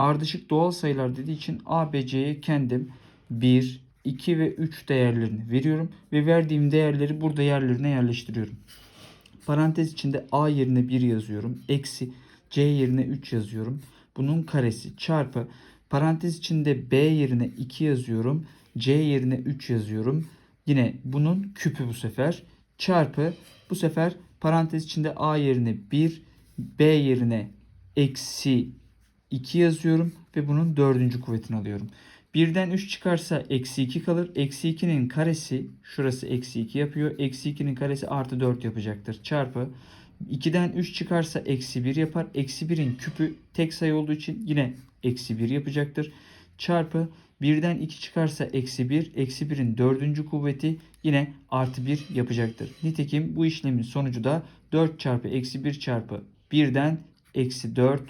ardışık doğal sayılar dediği için A, B, C'ye kendim 1, 2 ve 3 değerlerini veriyorum ve verdiğim değerleri burada yerlerine yerleştiriyorum. Parantez içinde A yerine 1 yazıyorum. Eksi C yerine 3 yazıyorum. Bunun karesi çarpı parantez içinde B yerine 2 yazıyorum. C yerine 3 yazıyorum. Yine bunun küpü bu sefer. Çarpı bu sefer parantez içinde A yerine 1, B yerine eksi 2 yazıyorum ve bunun dördüncü kuvvetini alıyorum. 1'den 3 çıkarsa eksi 2 kalır. Eksi 2'nin karesi şurası eksi 2 yapıyor. Eksi 2'nin karesi artı 4 yapacaktır. Çarpı 2'den 3 çıkarsa eksi 1 yapar. Eksi 1'in küpü tek sayı olduğu için yine eksi 1 yapacaktır. Çarpı 1'den 2 çıkarsa eksi 1. Eksi 1'in dördüncü kuvveti yine artı 1 yapacaktır. Nitekim bu işlemin sonucu da 4 çarpı eksi 1 çarpı 1'den eksi 4